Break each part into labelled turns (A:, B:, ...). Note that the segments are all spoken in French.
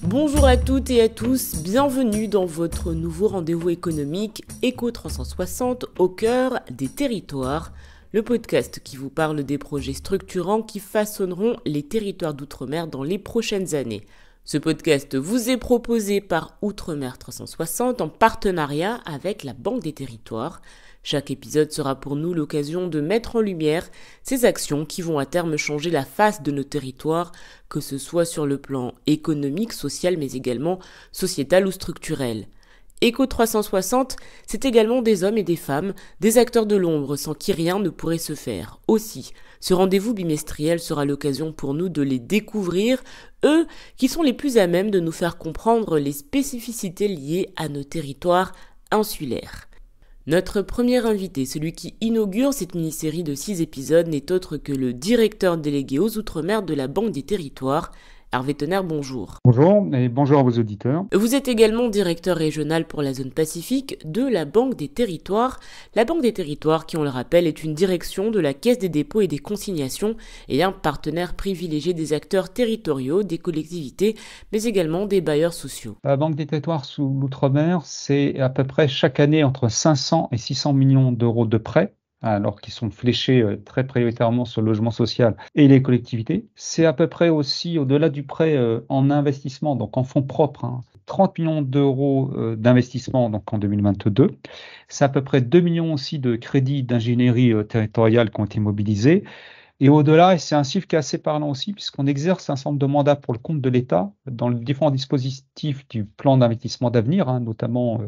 A: Bonjour à toutes et à tous, bienvenue dans votre nouveau rendez-vous économique Éco 360 au cœur des territoires, le podcast qui vous parle des projets structurants qui façonneront les territoires d'outre-mer dans les prochaines années. Ce podcast vous est proposé par Outremer 360 en partenariat avec la Banque des Territoires. Chaque épisode sera pour nous l'occasion de mettre en lumière ces actions qui vont à terme changer la face de nos territoires, que ce soit sur le plan économique, social, mais également sociétal ou structurel. Éco 360, c'est également des hommes et des femmes, des acteurs de l'ombre sans qui rien ne pourrait se faire. Aussi, ce rendez-vous bimestriel sera l'occasion pour nous de les découvrir, eux qui sont les plus à même de nous faire comprendre les spécificités liées à nos territoires insulaires. Notre premier invité, celui qui inaugure cette mini-série de 6 épisodes, n'est autre que le directeur délégué aux Outre-mer de la Banque des Territoires, Hervé Tonnerre, bonjour.
B: Bonjour et bonjour à vos auditeurs.
A: Vous êtes également directeur régional pour la zone Pacifique de la Banque des Territoires. La Banque des Territoires, qui on le rappelle, est une direction de la Caisse des dépôts et des consignations et un partenaire privilégié des acteurs territoriaux, des collectivités, mais également des bailleurs sociaux.
B: La Banque des Territoires sous l'Outre-mer, c'est à peu près chaque année entre 500 et 600 millions d'euros de prêts, alors qu'ils sont fléchés très prioritairement sur le logement social et les collectivités. C'est à peu près aussi, au-delà du prêt en investissement, donc en fonds propres, 30 millions d'euros d'investissement donc en 2022. C'est à peu près 2 millions aussi de crédits d'ingénierie territoriale qui ont été mobilisés. Et au-delà, et c'est un chiffre qui est assez parlant aussi, puisqu'on exerce un certain nombre de mandats pour le compte de l'État dans les différents dispositifs du plan d'investissement d'avenir, notamment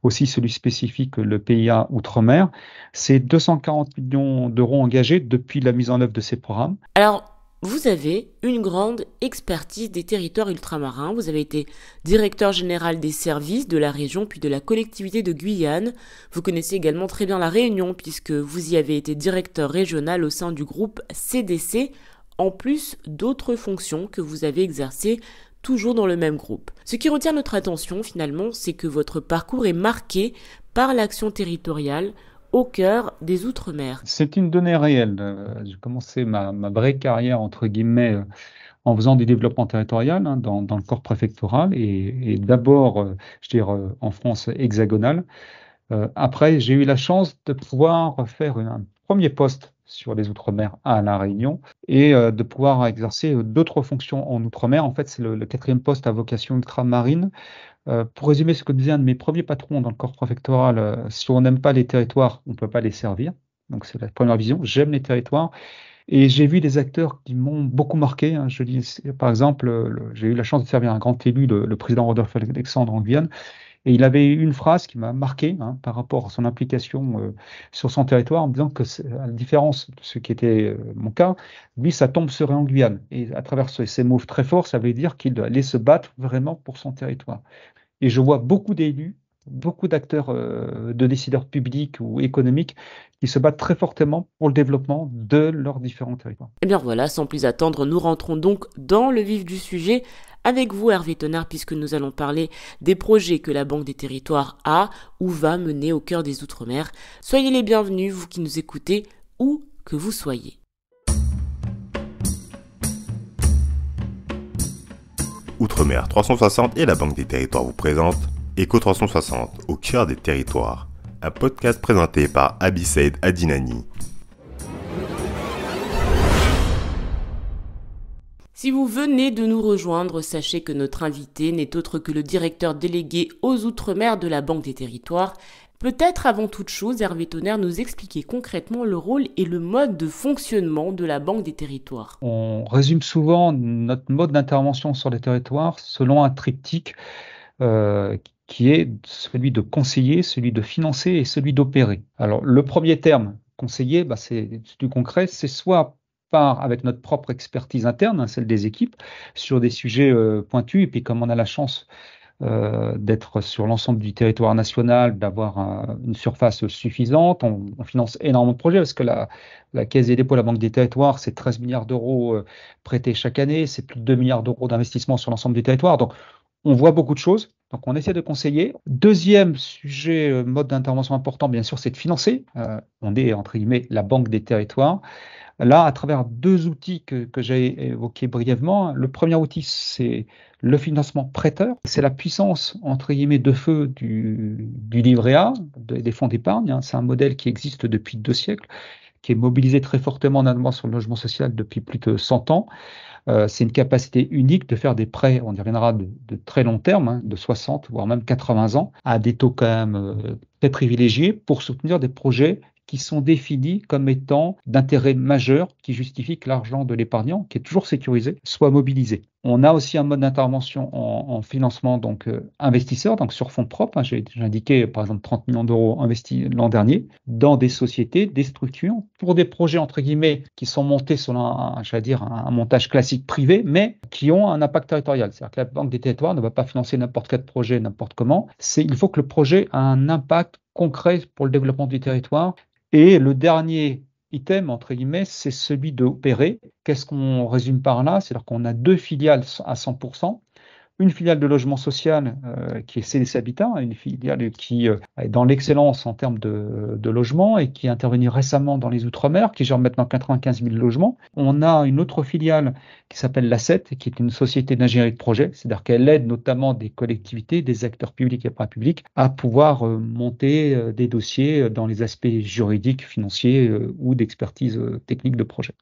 B: aussi celui spécifique, le PIA Outre-mer. C'est 240 millions d'euros engagés depuis la mise en œuvre de ces programmes.
A: Alors, vous avez une grande expertise des territoires ultramarins. Vous avez été directeur général des services de la région puis de la collectivité de Guyane. Vous connaissez également très bien la Réunion puisque vous y avez été directeur régional au sein du groupe CDC, en plus d'autres fonctions que vous avez exercées toujours dans le même groupe. Ce qui retient notre attention finalement, c'est que votre parcours est marqué par l'action territoriale au cœur des Outre-mer.
B: C'est une donnée réelle. J'ai commencé ma vraie carrière, entre guillemets, en faisant du développement territorial dans le corps préfectoral et d'abord, je dirais, en France hexagonale. Après, j'ai eu la chance de pouvoir faire un premier poste sur les Outre-mer à La Réunion et de pouvoir exercer d'autres fonctions en Outre-mer. En fait, c'est le 4e poste à vocation ultramarine. Pour résumer ce que disait un de mes premiers patrons dans le corps préfectoral, si on n'aime pas les territoires, on ne peut pas les servir. Donc c'est la première vision. J'aime les territoires. Et j'ai vu des acteurs qui m'ont beaucoup marqué. Je dis, par exemple, j'ai eu la chance de servir un grand élu, le président Rodolphe Alexandre en Guyane. Et il avait une phrase qui m'a marqué par rapport à son implication sur son territoire, en me disant que, à la différence de ce qui était mon cas, lui, sa tombe serait en Guyane. Et à travers ces mots très forts, ça veut dire qu'il allait se battre vraiment pour son territoire. Et je vois beaucoup d'élus, beaucoup d'acteurs, de décideurs publics ou économiques qui se battent très fortement pour le développement de leurs différents territoires.
A: Et bien voilà, sans plus attendre, nous rentrons donc dans le vif du sujet avec vous, Hervé Tonnerre, puisque nous allons parler des projets que la Banque des Territoires a ou va mener au cœur des Outre-mer. Soyez les bienvenus, vous qui nous écoutez, où que vous soyez.
C: Outremer 360 et la Banque des Territoires vous présentent Éco 360 au cœur des territoires, un podcast présenté par Abissaïd Adinani.
A: Si vous venez de nous rejoindre, sachez que notre invité n'est autre que le directeur délégué aux Outre-mer de la Banque des Territoires. Peut-être avant toute chose, Hervé Tonnerre nous expliquer concrètement le rôle et le mode de fonctionnement de la Banque des Territoires.
B: On résume souvent notre mode d'intervention sur les territoires selon un triptyque qui est celui de conseiller, celui de financer et celui d'opérer. Alors le premier terme, conseiller, c'est du concret, c'est soit avec notre propre expertise interne, celle des équipes, sur des sujets pointus, et puis comme on a la chance d'être sur l'ensemble du territoire national, d'avoir une surface suffisante. On finance énormément de projets parce que la Caisse des dépôts, la Banque des Territoires, c'est 13 milliards d'euros prêtés chaque année, c'est plus de 2 milliards d'euros d'investissement sur l'ensemble du territoire. Donc, on voit beaucoup de choses. Donc, on essaie de conseiller. Deuxième sujet, mode d'intervention important, bien sûr, c'est de financer. On est, entre guillemets, la Banque des Territoires. Là, à travers deux outils que j'ai évoqués brièvement, le premier outil, c'est le financement prêteur. C'est la puissance, entre guillemets, de feu du livret A, des fonds d'épargne, hein. C'est un modèle qui existe depuis 2 siècles, qui est mobilisé très fortement, notamment sur le logement social depuis plus de 100 ans. C'est une capacité unique de faire des prêts, on y reviendra, de très long terme, hein, de 60 voire même 80 ans, à des taux quand même très privilégiés pour soutenir des projets qui sont définis comme étant d'intérêt majeur, qui justifient que l'argent de l'épargnant, qui est toujours sécurisé, soit mobilisé. On a aussi un mode d'intervention en financement donc investisseur, donc sur fonds propres, hein. J'ai indiqué par exemple 30 millions d'euros investis l'an dernier dans des sociétés, des structures, pour des projets entre guillemets qui sont montés sur un montage classique privé, mais qui ont un impact territorial. C'est-à-dire que la Banque des Territoires ne va pas financer n'importe quel projet, n'importe comment. Il faut que le projet ait un impact concret pour le développement du territoire. Et le dernier item, entre guillemets, c'est celui d'opérer. Qu'est-ce qu'on résume par là? C'est-à-dire qu'on a 2 filiales à 100%. Une filiale de logement social qui est CDC Habitat, une filiale qui est dans l'excellence en termes de logement et qui est intervenue récemment dans les Outre-mer, qui gère maintenant 95 000 logements. On a une autre filiale qui s'appelle l'Asset, qui est une société d'ingénierie de projet, c'est-à-dire qu'elle aide notamment des collectivités, des acteurs publics et parapublics à pouvoir monter des dossiers dans les aspects juridiques, financiers ou d'expertise technique de projet.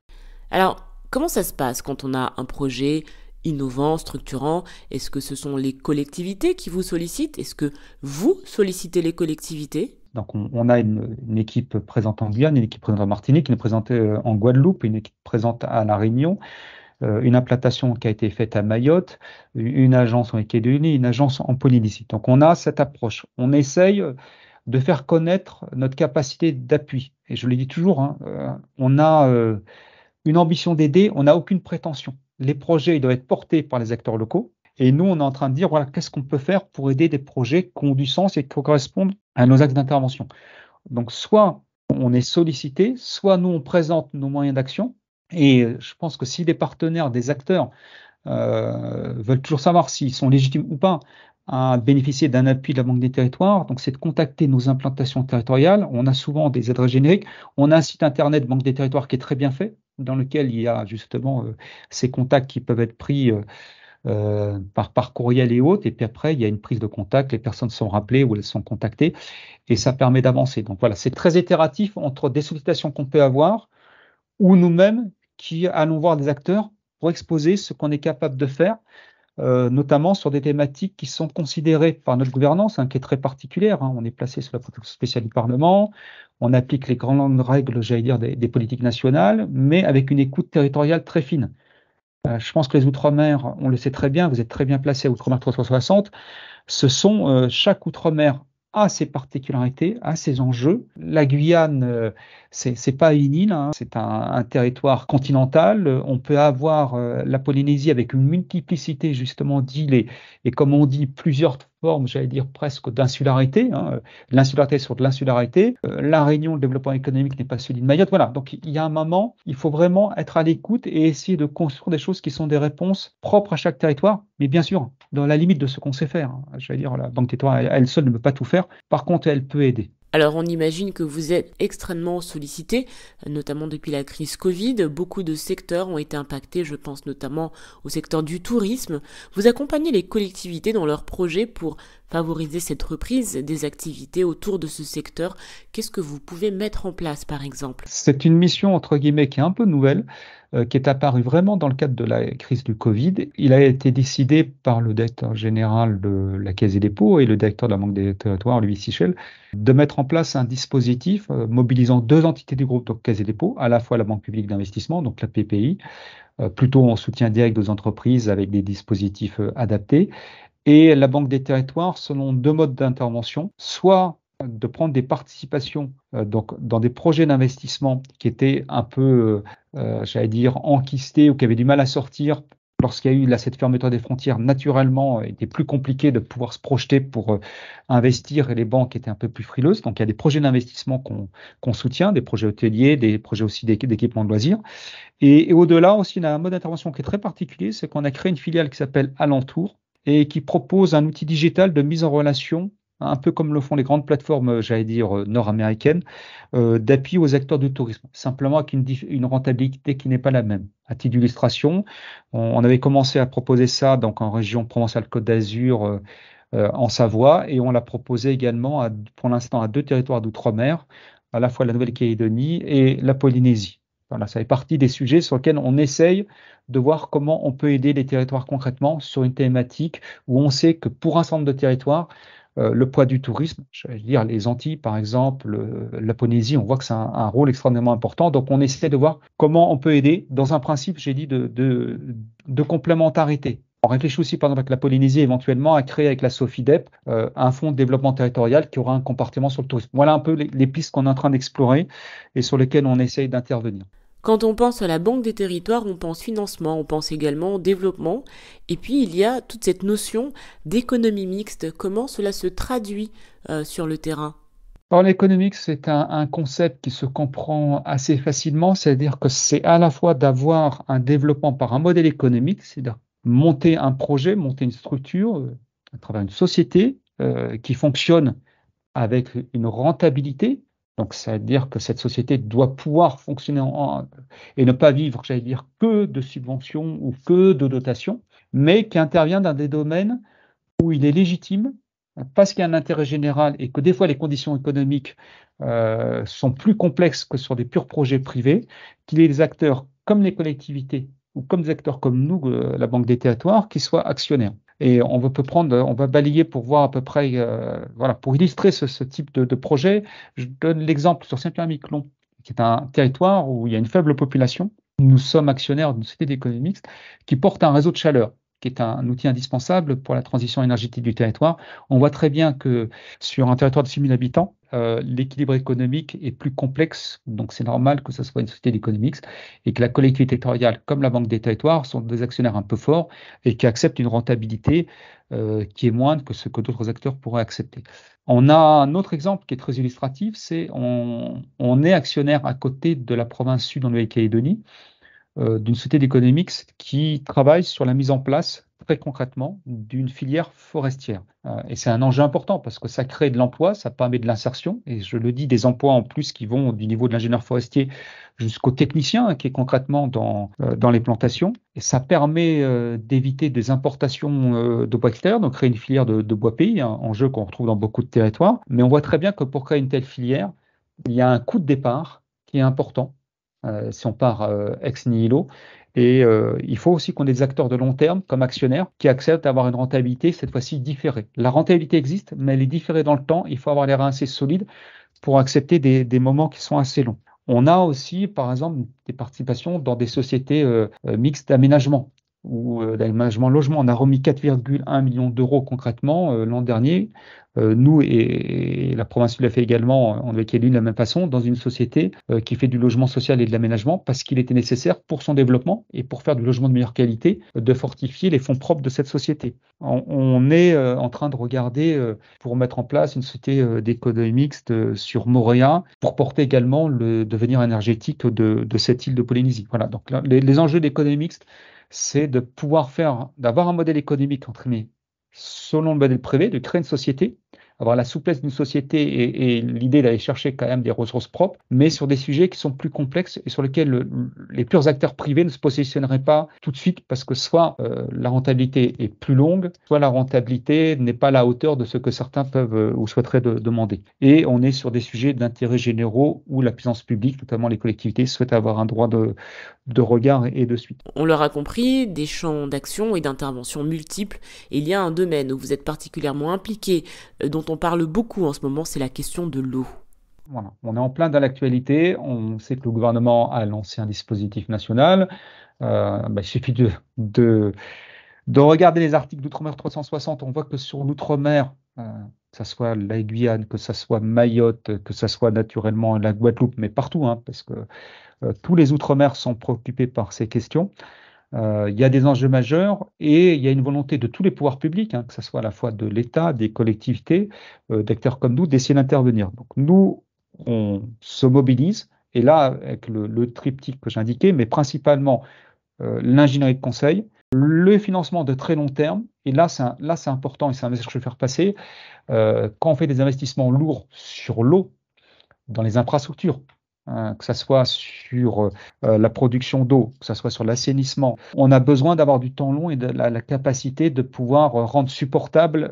A: Alors, comment ça se passe quand on a un projet innovant, structurant? Est-ce que ce sont les collectivités qui vous sollicitent? Est-ce que vous sollicitez les collectivités?
B: Donc, on a une équipe présente en Guyane, une équipe présente en Martinique, une présente en Guadeloupe, une équipe présente à La Réunion, une implantation qui a été faite à Mayotte, une agence en Calédonie, une agence en Polynésie. Donc, on a cette approche. On essaye de faire connaître notre capacité d'appui. Et je le dis toujours, hein, on a une ambition d'aider, on n'a aucune prétention. Les projets, ils doivent être portés par les acteurs locaux. Et nous, on est en train de dire, voilà, qu'est-ce qu'on peut faire pour aider des projets qui ont du sens et qui correspondent à nos axes d'intervention. Donc, soit on est sollicité, soit nous, on présente nos moyens d'action. Et je pense que si des partenaires, des acteurs veulent toujours savoir s'ils sont légitimes ou pas à bénéficier d'un appui de la Banque des Territoires, donc c'est de contacter nos implantations territoriales. On a souvent des adresses génériques. On a un site internet Banque des Territoires qui est très bien fait, dans lequel il y a justement ces contacts qui peuvent être pris par courriel et autres. Et puis après, il y a une prise de contact, les personnes sont rappelées ou elles sont contactées, et ça permet d'avancer. Donc voilà, c'est très itératif entre des sollicitations qu'on peut avoir ou nous-mêmes qui allons voir des acteurs pour exposer ce qu'on est capable de faire, notamment sur des thématiques qui sont considérées par notre gouvernance, hein, qui est très particulière, hein. On est placé sous la protection spéciale du Parlement, on applique les grandes règles, j'allais dire, des politiques nationales, mais avec une écoute territoriale très fine. Je pense que les Outre-mer, on le sait très bien, vous êtes très bien placé à Outre-mer 360, chaque Outre-mer a ses particularités, a ses enjeux. La Guyane, c'est pas une île, hein, c'est un territoire continental. On peut avoir la Polynésie avec une multiplicité justement d'îles et comme on dit, plusieurs formes, j'allais dire presque d'insularité, hein. L'insularité sur de l'insularité. La Réunion, le développement économique n'est pas celui de Mayotte. Voilà, donc il y a un moment, il faut vraiment être à l'écoute et essayer de construire des choses qui sont des réponses propres à chaque territoire, mais bien sûr, dans la limite de ce qu'on sait faire, hein. Je veux dire, la Banque des Territoires, elle seule ne peut pas tout faire. Par contre, elle peut aider.
A: Alors on imagine que vous êtes extrêmement sollicité, notamment depuis la crise Covid. Beaucoup de secteurs ont été impactés, je pense notamment au secteur du tourisme. Vous accompagnez les collectivités dans leurs projets pour favoriser cette reprise des activités autour de ce secteur. Qu'est-ce que vous pouvez mettre en place par exemple?
B: C'est une mission entre guillemets qui est un peu nouvelle, qui est apparue vraiment dans le cadre de la crise du Covid. Il a été décidé par le directeur général de la Caisse des dépôts et le directeur de la Banque des Territoires, Louis Sichel, de mettre en place un dispositif mobilisant deux entités du groupe, donc Caisse des dépôts, à la fois la Banque publique d'investissement, donc la PPI, plutôt en soutien direct aux entreprises avec des dispositifs adaptés, et la Banque des Territoires selon deux modes d'intervention, soit de prendre des participations donc dans des projets d'investissement qui étaient un peu, j'allais dire, enquistés ou qui avaient du mal à sortir. Lorsqu'il y a eu cette fermeture des frontières, naturellement, il était plus compliqué de pouvoir se projeter pour investir et les banques étaient un peu plus frileuses. Donc, il y a des projets d'investissement qu'on soutient, des projets hôteliers, des projets aussi d'équipement de loisirs. Et au-delà aussi, on a un mode d'intervention qui est très particulier, c'est qu'on a créé une filiale qui s'appelle Alentour et qui propose un outil digital de mise en relation un peu comme le font les grandes plateformes, j'allais dire, nord-américaines, d'appui aux acteurs du tourisme, simplement avec une rentabilité qui n'est pas la même. À titre d'illustration, on avait commencé à proposer ça donc en région Provence-Alpes-Côte d'Azur, en Savoie, et on l'a proposé également pour l'instant à 2 territoires d'outre-mer, à la fois la Nouvelle-Calédonie et la Polynésie. Voilà, ça fait partie des sujets sur lesquels on essaye de voir comment on peut aider les territoires concrètement sur une thématique où on sait que pour un certain nombre de territoires, le poids du tourisme, je veux dire les Antilles par exemple, la Polynésie, on voit que c'est un rôle extrêmement important. Donc on essaie de voir comment on peut aider dans un principe, j'ai dit, de complémentarité. On réfléchit aussi, par exemple, avec la Polynésie, éventuellement, à créer avec la SOFIDEP un fonds de développement territorial qui aura un compartiment sur le tourisme. Voilà un peu les pistes qu'on est en train d'explorer et sur lesquelles on essaye d'intervenir.
A: Quand on pense à la Banque des territoires, on pense financement, on pense également développement. Et puis, il y a toute cette notion d'économie mixte. Comment cela se traduit sur le terrain?
B: Alors, l'économie mixte, c'est un concept qui se comprend assez facilement, c'est-à-dire que c'est à la fois d'avoir un développement par un modèle économique, c'est-à-dire monter un projet, monter une structure à travers une société qui fonctionne avec une rentabilité. Donc, ça veut dire que cette société doit pouvoir fonctionner et ne pas vivre, j'allais dire, que de subventions ou que de dotations, mais qui intervient dans des domaines où il est légitime, parce qu'il y a un intérêt général et que des fois les conditions économiques sont plus complexes que sur des purs projets privés, qu'il y ait des acteurs comme les collectivités ou comme des acteurs comme nous, la Banque des territoires, qui soient actionnaires. Et on va balayer pour voir à peu près, voilà, pour illustrer ce type de projet. Je donne l'exemple sur Saint-Pierre-et-Miquelon, qui est un territoire où il y a une faible population. Nous sommes actionnaires d'une société d'économie mixte qui porte un réseau de chaleur, qui est un outil indispensable pour la transition énergétique du territoire. On voit très bien que sur un territoire de 6 000 habitants, l'équilibre économique est plus complexe, donc c'est normal que ce soit une société d'économie mixte et que la collectivité territoriale, comme la Banque des territoires, sont des actionnaires un peu forts et qui acceptent une rentabilité qui est moindre que ce que d'autres acteurs pourraient accepter. On a un autre exemple qui est très illustratif, c'est on est actionnaire à côté de la province sud en Nouvelle-Calédonie, d'une société d'économie mixte qui travaille sur la mise en place, très concrètement, d'une filière forestière. Et c'est un enjeu important parce que ça crée de l'emploi, ça permet de l'insertion, et je le dis, des emplois en plus qui vont du niveau de l'ingénieur forestier jusqu'au technicien qui est concrètement dans les plantations. Et ça permet d'éviter des importations de bois extérieur, donc créer une filière de bois pays, un enjeu qu'on retrouve dans beaucoup de territoires. Mais on voit très bien que pour créer une telle filière, il y a un coût de départ qui est important si on part ex nihilo. Et il faut aussi qu'on ait des acteurs de long terme, comme actionnaires, qui acceptent d'avoir une rentabilité, cette fois-ci différée. La rentabilité existe, mais elle est différée dans le temps. Il faut avoir les reins assez solides pour accepter des moments qui sont assez longs. On a aussi, par exemple, des participations dans des sociétés mixtes d'aménagement ou d'aménagement logement. On a remis 4,1 millions d'euros concrètement l'an dernier. Nous et la province l'a fait également, on avait élu de la même façon, dans une société qui fait du logement social et de l'aménagement parce qu'il était nécessaire pour son développement et pour faire du logement de meilleure qualité, de fortifier les fonds propres de cette société. On est en train de regarder pour mettre en place une société d'économie mixte sur Mooréa pour porter également le devenir énergétique de cette île de Polynésie. Voilà, donc là, les enjeux d'économie mixte, c'est d'avoir un modèle économique entre guillemets selon le modèle privé, de créer une société, avoir la souplesse d'une société et l'idée d'aller chercher quand même des ressources propres, mais sur des sujets qui sont plus complexes et sur lesquels les purs acteurs privés ne se positionneraient pas tout de suite parce que soit la rentabilité est plus longue, soit la rentabilité n'est pas à la hauteur de ce que certains peuvent ou souhaiteraient demander. Et on est sur des sujets d'intérêt généraux où la puissance publique, notamment les collectivités, souhaitent avoir un droit de regard et de suite.
A: On l'aura compris, des champs d'action et d'intervention multiples. Et il y a un domaine où vous êtes particulièrement impliqué, dont on parle beaucoup en ce moment, c'est la question de l'eau.
B: Voilà. On est en plein dans l'actualité. On sait que le gouvernement a lancé un dispositif national. Il suffit de regarder les articles d'Outre-mer 360. On voit que sur l'Outre-mer, que ce soit la Guyane, que ce soit Mayotte, que ce soit naturellement la Guadeloupe, mais partout, parce que tous les Outre-mer sont préoccupés par ces questions. Il y a des enjeux majeurs et il y a une volonté de tous les pouvoirs publics, que ce soit à la fois de l'État, des collectivités, d'acteurs comme nous, d'essayer d'intervenir. Donc nous, on se mobilise et là, avec le triptyque que j'ai indiqué, mais principalement l'ingénierie de conseil, Le financement de très long terme, et là c'est important et c'est un message que je veux faire passer, quand on fait des investissements lourds sur l'eau, dans les infrastructures, que ça soit sur la production d'eau, que ça soit sur l'assainissement. On a besoin d'avoir du temps long et de la capacité de pouvoir rendre supportables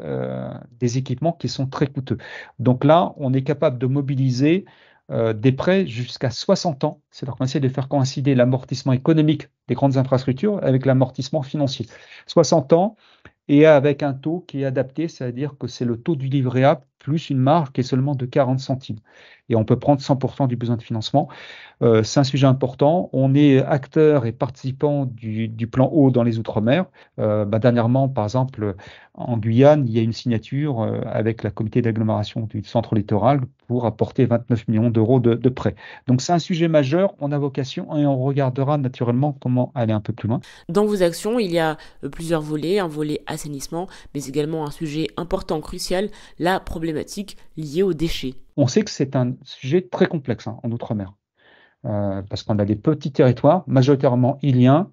B: des équipements qui sont très coûteux. Donc là, on est capable de mobiliser des prêts jusqu'à 60 ans. C'est-à-dire qu'on essaie de faire coïncider l'amortissement économique des grandes infrastructures avec l'amortissement financier. 60 ans et avec un taux qui est adapté, c'est-à-dire que c'est le taux du livret A plus une marge qui est seulement de 40 centimes. Et on peut prendre 100% du besoin de financement. C'est un sujet important. On est acteur et participant du plan eau dans les Outre-mer. Dernièrement, par exemple, en Guyane, il y a une signature avec la comité d'agglomération du centre littoral pour apporter 29 millions d'euros de prêts. Donc c'est un sujet majeur. On a vocation et on regardera naturellement comment aller un peu plus loin.
A: Dans vos actions, il y a plusieurs volets, un volet assainissement, mais également un sujet important, crucial, la problématique liée aux déchets.
B: On sait que c'est un sujet très complexe en Outre-mer. Parce qu'on a des petits territoires, majoritairement îliens,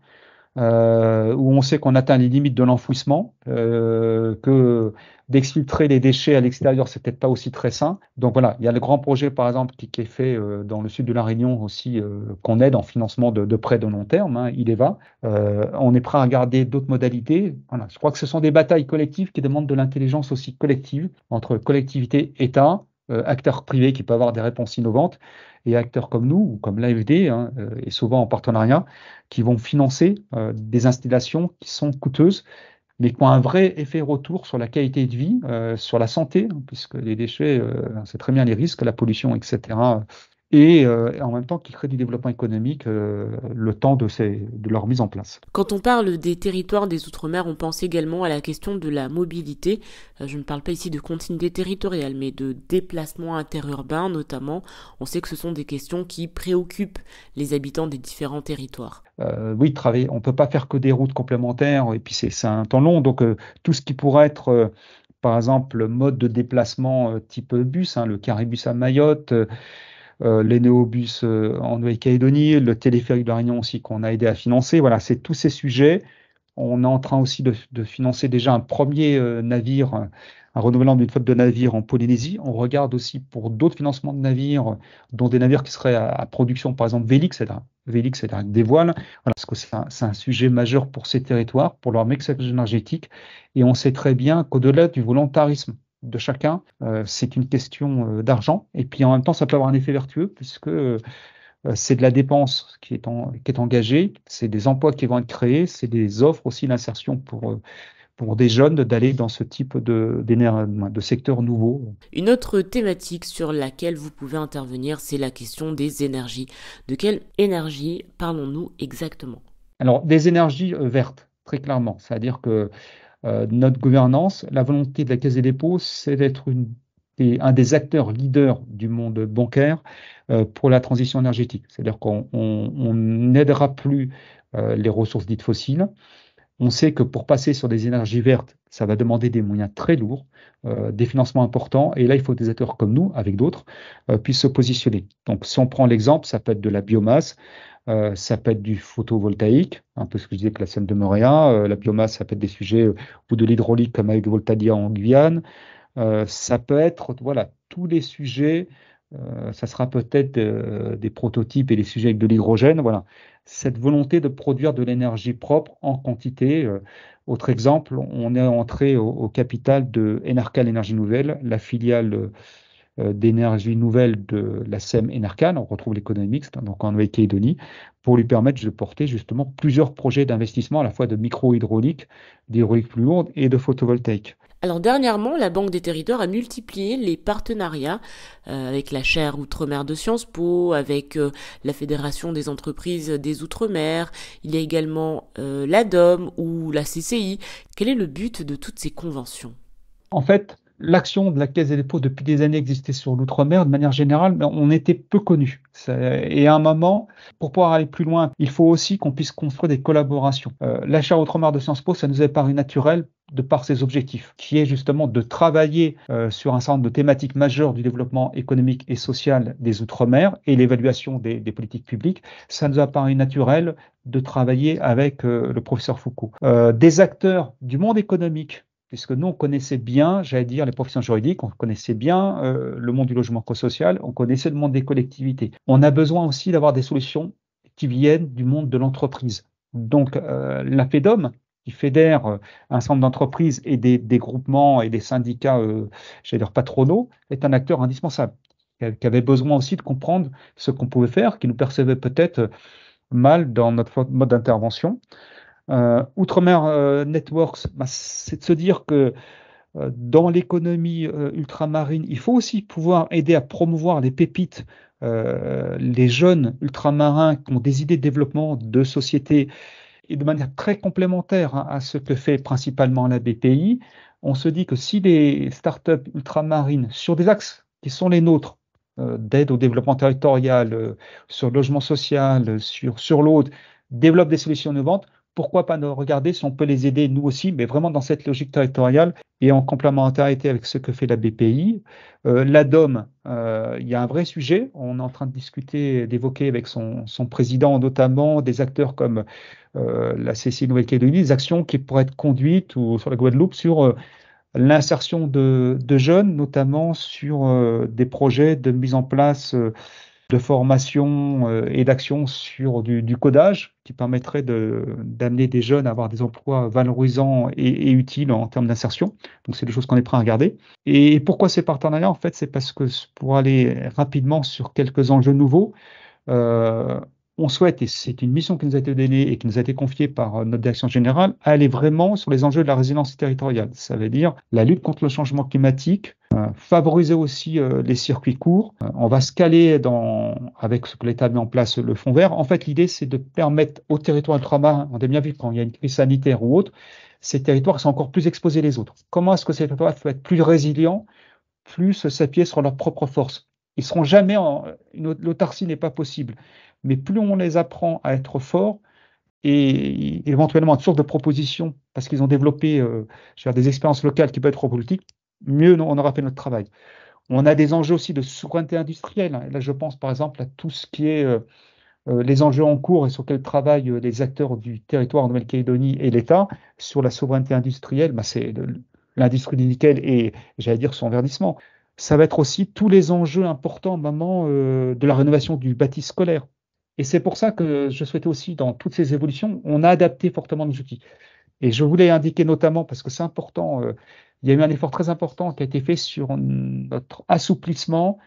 B: où on sait qu'on atteint les limites de l'enfouissement, que d'exfiltrer les déchets à l'extérieur, c'est peut-être pas aussi très sain. Donc voilà, il y a le grand projet, par exemple, qui est fait dans le sud de la Réunion aussi, qu'on aide en financement de prêts de long terme, IDEVA. On est prêt à regarder d'autres modalités. Voilà, je crois que ce sont des batailles collectives qui demandent de l'intelligence aussi collective entre collectivités, État, acteurs privés qui peuvent avoir des réponses innovantes, et acteurs comme nous, ou comme l'AFD, et souvent en partenariat, qui vont financer des installations qui sont coûteuses, mais qui ont un vrai effet retour sur la qualité de vie, sur la santé, puisque les déchets, c'est très bien les risques, la pollution, etc. Et en même temps qui créent du développement économique le temps de leur mise en place.
A: Quand on parle des territoires des Outre-mer, on pense également à la question de la mobilité. Je ne parle pas ici de continuité territoriale, mais de déplacement interurbain notamment. On sait que ce sont des questions qui préoccupent les habitants des différents territoires.
B: Oui, travailler, on ne peut pas faire que des routes complémentaires, et puis c'est un temps long, donc tout ce qui pourrait être, par exemple, mode de déplacement type bus, le caribus à Mayotte, les néobus en Nouvelle-Calédonie, le téléphérique de la Réunion aussi qu'on a aidé à financer. Voilà, c'est tous ces sujets. On est en train aussi de financer déjà un premier navire, un renouvellement d'une flotte de navires en Polynésie. On regarde aussi pour d'autres financements de navires, dont des navires qui seraient à production, par exemple Vélix, c'est-à-dire avec des voiles. Voilà, parce que c'est un sujet majeur pour ces territoires, pour leur mix énergétique. Et on sait très bien qu'au-delà du volontarisme de chacun, c'est une question d'argent. Et puis en même temps, ça peut avoir un effet vertueux, puisque c'est de la dépense qui est engagée, c'est des emplois qui vont être créés, c'est des offres aussi d'insertion pour des jeunes d'aller dans ce type de secteur nouveau.
A: Une autre thématique sur laquelle vous pouvez intervenir, c'est la question des énergies. De quelle énergie parlons-nous exactement ?
B: Alors, des énergies vertes, très clairement. C'est-à-dire que notre gouvernance, la volonté de la Caisse des dépôts, c'est d'être un des acteurs leaders du monde bancaire pour la transition énergétique. C'est-à-dire qu'on n'aidera plus les ressources dites fossiles. On sait que pour passer sur des énergies vertes, ça va demander des moyens très lourds, des financements importants. Et là, il faut que des acteurs comme nous, avec d'autres, puissent se positionner. Donc, si on prend l'exemple, ça peut être de la biomasse, ça peut être du photovoltaïque, un peu ce que je disais avec la Seine de Moorea. La biomasse, ça peut être des sujets ou de l'hydraulique comme avec Voltalia en Guyane. Ça peut être, voilà, tous les sujets. Ça sera peut-être des prototypes et des sujets avec de l'hydrogène. Voilà, cette volonté de produire de l'énergie propre en quantité. Autre exemple, on est entré au capital de Enercal Énergie Nouvelle, la filiale d'énergie nouvelle de la SEM Enercal, on retrouve l'économie mixte, donc en Nouvelle-Calédonie, pour lui permettre de porter justement plusieurs projets d'investissement à la fois de micro-hydraulique, d'hydraulique plus lourde et de photovoltaïque.
A: Alors dernièrement, la Banque des Territoires a multiplié les partenariats avec la chaire Outre-mer de Sciences Po, avec la Fédération des entreprises des Outre-mer. Il y a également l'ADOM ou la CCI. Quel est le but de toutes ces conventions ?
B: En fait, l'action de la Caisse des dépôts depuis des années existait sur l'outre-mer de manière générale, mais on était peu connus. Et à un moment, pour pouvoir aller plus loin, il faut aussi qu'on puisse construire des collaborations. La chaire Outre-mer de Sciences Po, ça nous est paru naturel de par ses objectifs, qui est justement de travailler sur un certain nombre de thématiques majeures du développement économique et social des Outre-mer et l'évaluation des politiques publiques, ça nous a paru naturel de travailler avec le professeur Foucault. Des acteurs du monde économique, puisque nous, on connaissait bien, j'allais dire, les professions juridiques, on connaissait bien le monde du logement social, on connaissait le monde des collectivités. On a besoin aussi d'avoir des solutions qui viennent du monde de l'entreprise. Donc, la FEDOM, qui fédère un certain nombre d'entreprises et des groupements et des syndicats, j'allais dire patronaux, est un acteur indispensable, qui avait besoin aussi de comprendre ce qu'on pouvait faire, qui nous percevait peut-être mal dans notre mode d'intervention. Outre-mer Networks, c'est de se dire que dans l'économie ultramarine, il faut aussi pouvoir aider à promouvoir les pépites, les jeunes ultramarins qui ont des idées de développement de société et de manière très complémentaire à ce que fait principalement la BPI. On se dit que si les startups ultramarines, sur des axes qui sont les nôtres, d'aide au développement territorial, sur le logement social, sur l'autre, développent des solutions innovantes, pourquoi pas nous regarder si on peut les aider nous aussi, mais vraiment dans cette logique territoriale et en complémentarité avec ce que fait la BPI. La DOM, il y a un vrai sujet. On est en train de discuter, d'évoquer avec son président notamment des acteurs comme la CCI Nouvelle-Calédonie, des actions qui pourraient être conduites ou sur la Guadeloupe sur l'insertion de jeunes, notamment sur des projets de mise en place de formation et d'action sur du codage qui permettrait d'amener des jeunes à avoir des emplois valorisants et utiles en termes d'insertion. Donc, c'est des choses qu'on est prêt à regarder. Et pourquoi ces partenariats? En fait, c'est parce que pour aller rapidement sur quelques enjeux nouveaux, on souhaite, et c'est une mission qui nous a été donnée et qui nous a été confiée par notre direction générale, aller vraiment sur les enjeux de la résilience territoriale. Ça veut dire la lutte contre le changement climatique, favoriser aussi les circuits courts. On va se caler avec ce que l'État a mis en place, le Fonds vert. En fait, l'idée, c'est de permettre aux territoires ultramarins, on a bien vu quand il y a une crise sanitaire ou autre, ces territoires sont encore plus exposés les autres. Comment est-ce que ces territoires peuvent être plus résilients, plus s'appuyer sur leurs propres forces? Ils seront jamais l'autarcie n'est pas possible. Mais plus on les apprend à être forts et éventuellement une source de proposition, parce qu'ils ont développé des expériences locales qui peuvent être politiques, mieux on aura fait notre travail. On a des enjeux aussi de souveraineté industrielle. Et là, je pense par exemple à tout ce qui est les enjeux en cours et sur lesquels travaillent les acteurs du territoire en Nouvelle-Calédonie et l'État sur la souveraineté industrielle. C'est l'industrie du nickel et, j'allais dire, son verdissement. Ça va être aussi tous les enjeux importants au moment de la rénovation du bâti scolaire. Et c'est pour ça que je souhaitais aussi, dans toutes ces évolutions, on a adapté fortement nos outils. Et je voulais indiquer notamment, parce que c'est important, il y a eu un effort très important qui a été fait sur notre assouplissement,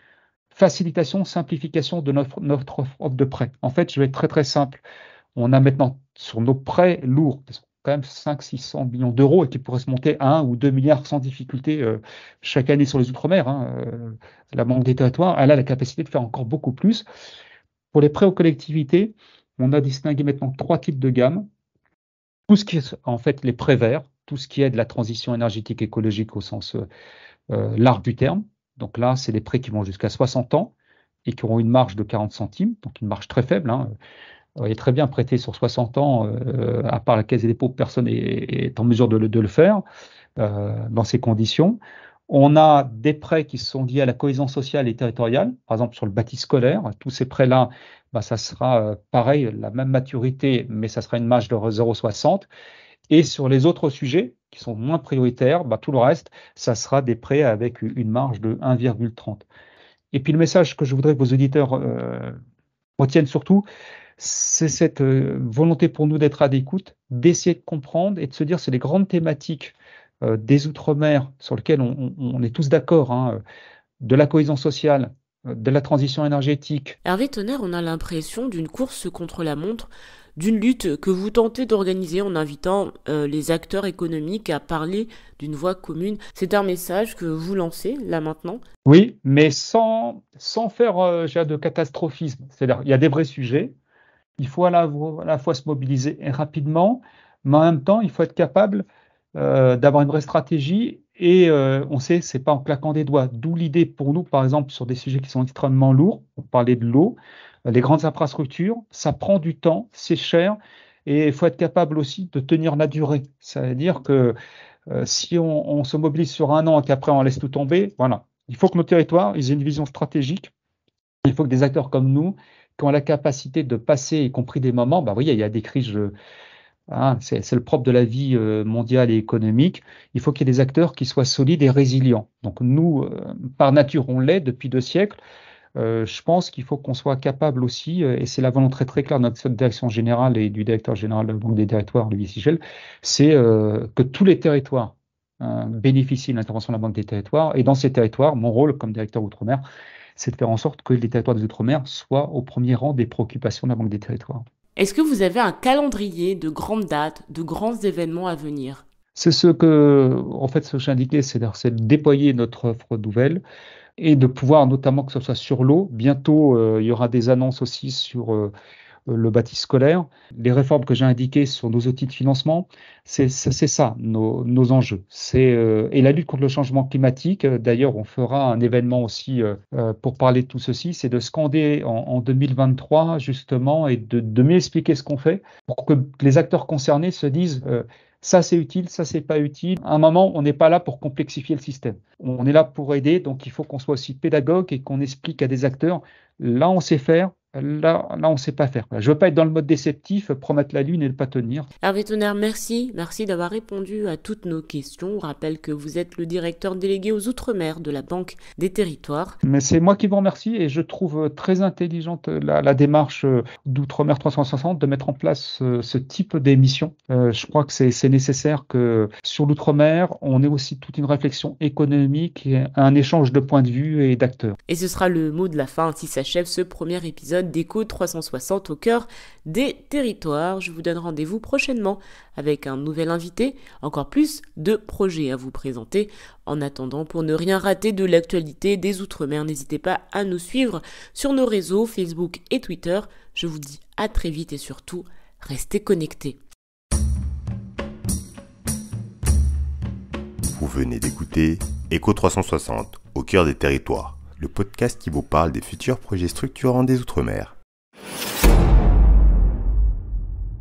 B: facilitation, simplification de notre offre de prêt. En fait, je vais être très très simple. On a maintenant sur nos prêts lourds, qui sont quand même 500-600 millions d'euros et qui pourraient se monter à 1 ou 2 milliards sans difficulté chaque année sur les Outre-mer. La Banque des territoires, elle a la capacité de faire encore beaucoup plus. Pour les prêts aux collectivités, on a distingué maintenant 3 types de gammes. Tout ce qui est en fait les prêts verts, tout ce qui est de la transition énergétique écologique au sens large du terme. Donc là, c'est des prêts qui vont jusqu'à 60 ans et qui auront une marge de 40 centimes, donc une marge très faible. Il est très bien prêté sur 60 ans, à part la Caisse des dépôts, personne n'est en mesure de le faire dans ces conditions. On a des prêts qui sont liés à la cohésion sociale et territoriale, par exemple sur le bâti scolaire. Tous ces prêts-là, ça sera pareil, la même maturité, mais ça sera une marge de 0,60. Et sur les autres sujets qui sont moins prioritaires, tout le reste, ça sera des prêts avec une marge de 1,30. Et puis le message que je voudrais que vos auditeurs retiennent surtout, c'est cette volonté pour nous d'être à l'écoute, d'essayer de comprendre et de se dire c'est les grandes thématiques des Outre-mer sur lesquelles on est tous d'accord, de la cohésion sociale, de la transition énergétique.
A: Hervé Tonnerre, on a l'impression d'une course contre la montre, d'une lutte que vous tentez d'organiser en invitant les acteurs économiques à parler d'une voix commune. C'est un message que vous lancez là maintenant?
B: Oui, mais sans faire de catastrophisme. C'est-à-dire, il y a des vrais sujets. Il faut à la fois se mobiliser rapidement, mais en même temps, il faut être capable d'avoir une vraie stratégie et on sait, c'est pas en claquant des doigts. D'où l'idée pour nous, par exemple, sur des sujets qui sont extrêmement lourds, on parlait de l'eau, les grandes infrastructures, ça prend du temps, c'est cher et il faut être capable aussi de tenir la durée. Ça veut dire que Si on se mobilise sur un an et qu'après on laisse tout tomber, voilà. Il faut que nos territoires ils aient une vision stratégique. Il faut que des acteurs comme nous, qui ont la capacité de passer, y compris des moments, bah oui, il y a des crises, c'est le propre de la vie mondiale et économique. Il faut qu'il y ait des acteurs qui soient solides et résilients. Donc nous, par nature, on l'est depuis 2 siècles. Je pense qu'il faut qu'on soit capable aussi, et c'est la volonté très claire de notre direction générale et du directeur général de la Banque des territoires, Louis Sigel, c'est que tous les territoires bénéficient de l'intervention de la Banque des territoires. Et dans ces territoires, mon rôle comme directeur Outre-mer, c'est de faire en sorte que les territoires des Outre-mer soient au premier rang des préoccupations de la Banque des territoires.
A: Est-ce que vous avez un calendrier de grandes dates, de grands événements à venir?
B: C'est ce que j'ai indiqué, c'est de déployer notre offre nouvelle et de pouvoir, notamment que ce soit sur l'eau. Bientôt, il y aura des annonces aussi sur le bâti scolaire. Les réformes que j'ai indiquées sur nos outils de financement, c'est ça, nos enjeux. Et la lutte contre le changement climatique, d'ailleurs, on fera un événement aussi pour parler de tout ceci, c'est de scander en 2023, justement, et de mieux expliquer ce qu'on fait pour que les acteurs concernés se disent ça c'est utile, ça c'est pas utile. À un moment, on n'est pas là pour complexifier le système. On est là pour aider, donc il faut qu'on soit aussi pédagogue et qu'on explique à des acteurs, là on sait faire, là on ne sait pas faire. Je ne veux pas être dans le mode déceptif, promettre la lune et ne pas tenir.
A: Hervé Tonnerre, merci d'avoir répondu à toutes nos questions. On rappelle que vous êtes le directeur délégué aux Outre-mer de la Banque des Territoires.
B: Mais c'est moi qui vous remercie et je trouve très intelligente la démarche d'Outre-mer 360 de mettre en place ce type d'émission. Je crois que c'est nécessaire que sur l'Outre-mer, on ait aussi toute une réflexion économique et un échange de points de vue et d'acteurs.
A: Et ce sera le mot de la fin, ainsi s'achève ce premier épisode d'Éco 360 au cœur des territoires. Je vous donne rendez-vous prochainement avec un nouvel invité, encore plus de projets à vous présenter. En attendant, pour ne rien rater de l'actualité des Outre-mer, n'hésitez pas à nous suivre sur nos réseaux Facebook et Twitter. Je vous dis à très vite et surtout, restez connectés.
C: Vous venez d'écouter Éco 360 au cœur des territoires, le podcast qui vous parle des futurs projets structurants des Outre-mer.